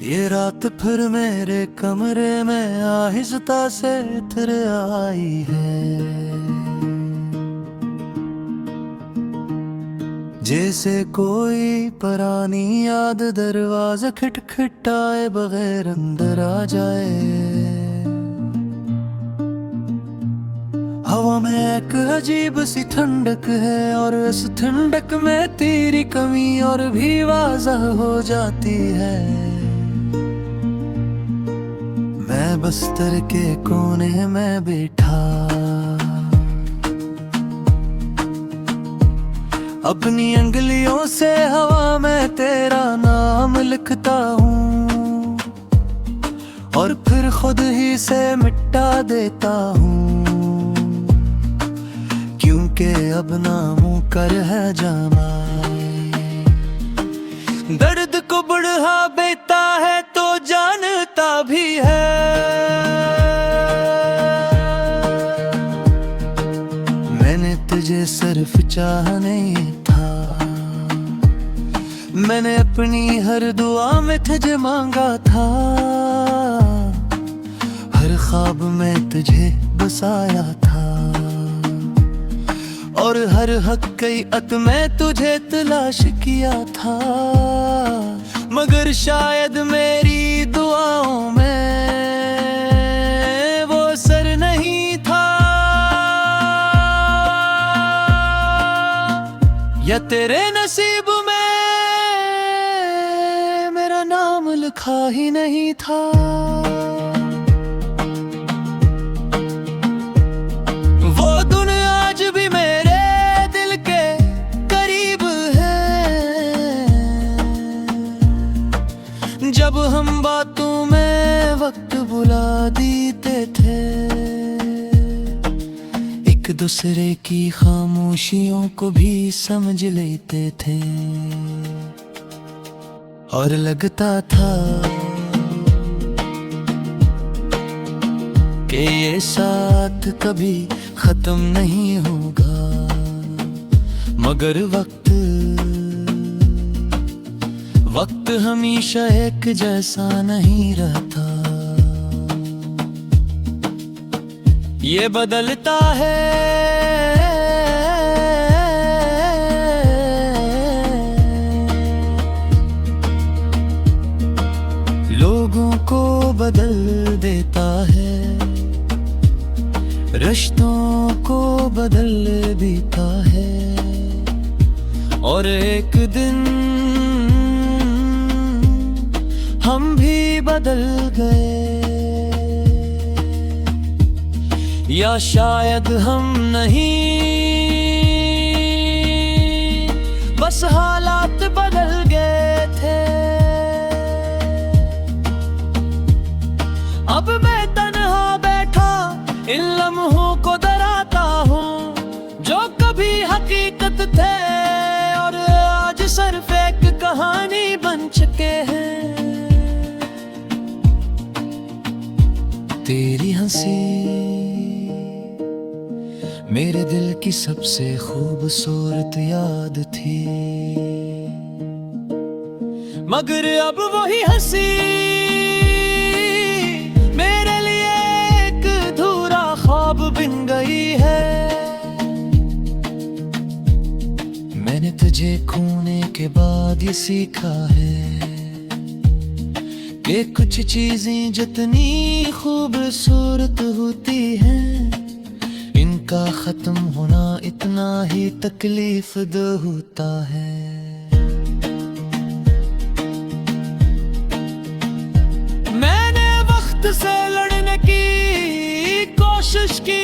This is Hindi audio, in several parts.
ये रात फिर मेरे कमरे में आहिस्ता से इतर आई है, जैसे कोई पुरानी याद दरवाजा खटखटाए बगैर अंदर आ जाए। हवा में एक अजीब सी ठंडक है और इस ठंडक में तेरी कमी और भी वाज़ह हो जाती है। मैं बस्तर के कोने में बैठा अपनी अंगलियों से हवा में तेरा नाम लिखता हूँ और फिर खुद ही से मिटा देता हूँ, क्योंकि अब नामों कर है जाना। दर्द को बढ़ा देता है तो जानता भी है। मैंने तुझे सिर्फ चाहने था, मैंने अपनी हर दुआ में तुझे मांगा था, हर ख्वाब में तुझे बसाया था और हर हकीकत में तुझे तलाश किया था। मगर शायद मेरी दुआओं में वो असर नहीं था, या तेरे नसीब में मेरा नाम लिखा ही नहीं था। वो दुनिया आज भी मेरे दिल के करीब है, जब हम बातों में वक्त बुला देते थे, एक दूसरे की खामोशियों को भी समझ लेते थे और लगता था कि ये साथ कभी खत्म नहीं होगा। मगर वक्त हमेशा एक जैसा नहीं रहता, ये बदलता है। लोगों को बदल देता है, रिश्तों को बदल देता है, और एक दिन हम भी बदल गए, या शायद हम नहीं, बस हालात बदल गए थे। अब मैं तन्हा बैठा इन लम्हों को दराता हूँ जो कभी हकीकत थे और आज सिर्फ एक कहानी बन चुके हैं। तेरी हंसी मेरे दिल की सबसे खूबसूरत याद थी, मगर अब वही हंसी मेरे लिए एक अधूरा ख्वाब बन गई है। मैंने तुझे खोने के बाद ये सीखा है कि कुछ चीजें जितनी खूबसूरत होती हैं, इनका खत्म होना इतना ही तकलीफ दे होता है। मैंने वक्त से लड़ने की कोशिश की,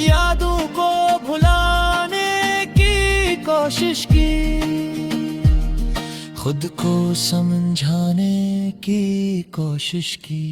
यादों को भुलाने की कोशिश की, खुद को समझाने की कोशिश की।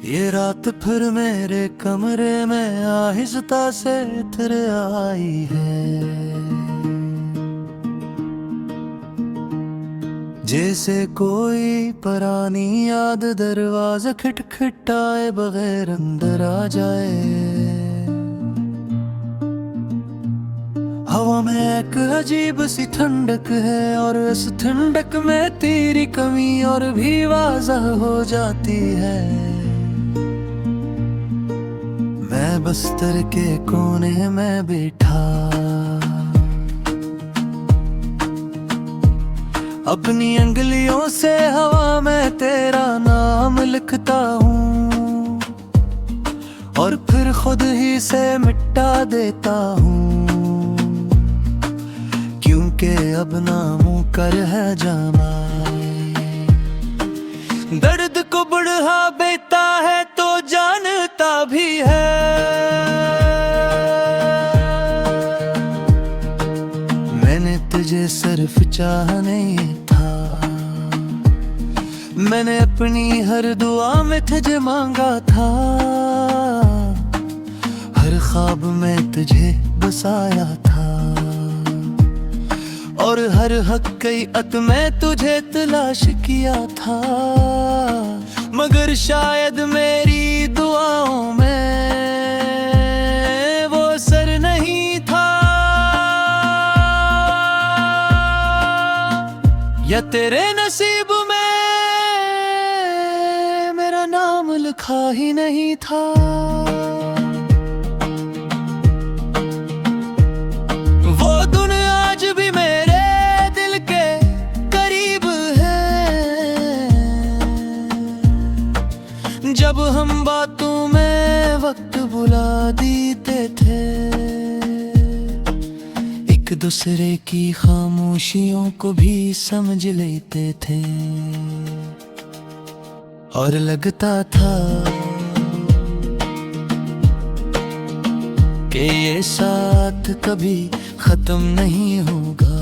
ये रात फिर मेरे कमरे में आहिस्ता से इतर आई है, जैसे कोई पुरानी याद दरवाजा खटखटाए बगैर अंदर आ जाए। हवा में एक अजीब सी ठंडक है और इस ठंडक में तेरी कमी और भी वाज़ह हो जाती है। मैं बस्तर के कोने में बैठा अपनी अंगलियों से हवा में तेरा नाम लिखता हूँ और फिर खुद ही से मिटा देता हूँ, क्योंकि अब नामुमकिन है जाना। दर्द को बढ़ा देता है तो जानता भी है। मैंने तुझे सिर्फ चाहने था, मैंने अपनी हर दुआ में तुझे मांगा था। हर ख्वाब में तुझे बसाया था और हर हकीकत में तुझे तलाश किया था। मगर शायद मेरी दुआओं में वो असर नहीं था, या तेरे नसीब में मेरा नाम लिखा ही नहीं था। वो दुनिया आज भी मेरे दिल के करीब है। जब हम बातों में वक्त बुला देते थे, एक दूसरे की खामोशियों को भी समझ लेते थे और लगता था कि ये साथ कभी खत्म नहीं होगा।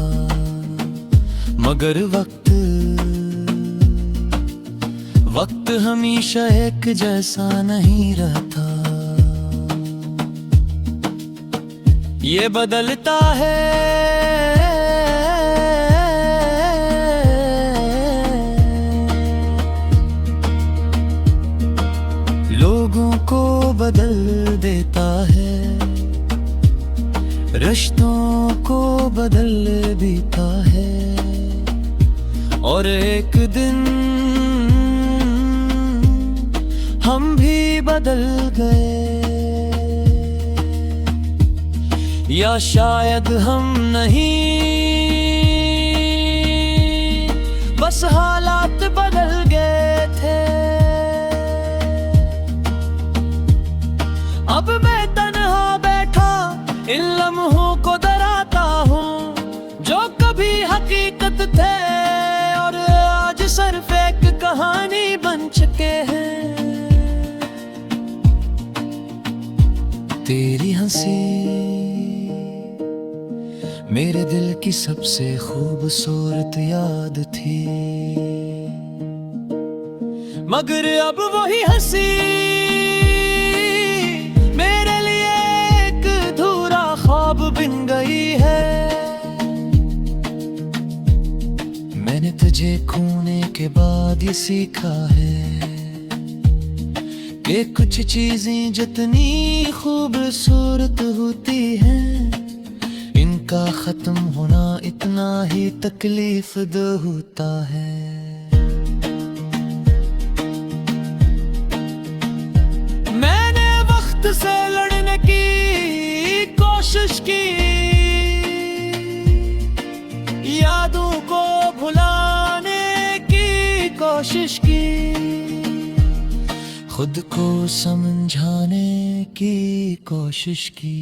मगर वक्त हमेशा एक जैसा नहीं रहता, ये बदलता है। लोगों को बदल देता है, रिश्तों को बदल देता है। और एक दिन हम भी बदल गए, या शायद हम नहीं, बस हालात बदल गए थे। अब मैं तन्हा बैठा इन लम्हों को दराता हूँ, जो कभी हकीकत थे और आज सिर्फ एक कहानी बन चुके हैं। तेरी हंसी मेरे दिल की सबसे खूबसूरत याद थी, मगर अब वही हंसी मेरे लिए एक अधूरा ख्वाब बन गई है। मैंने तुझे खोने के बाद ये सीखा है कि कुछ चीजें जितनी खूबसूरत होती हैं, इनका खत्म होना इतना ही तकलीफ दे होता है। मैंने वक्त से लड़ने की कोशिश की, यादों को भुलाने की कोशिश की, खुद को समझाने की कोशिश की।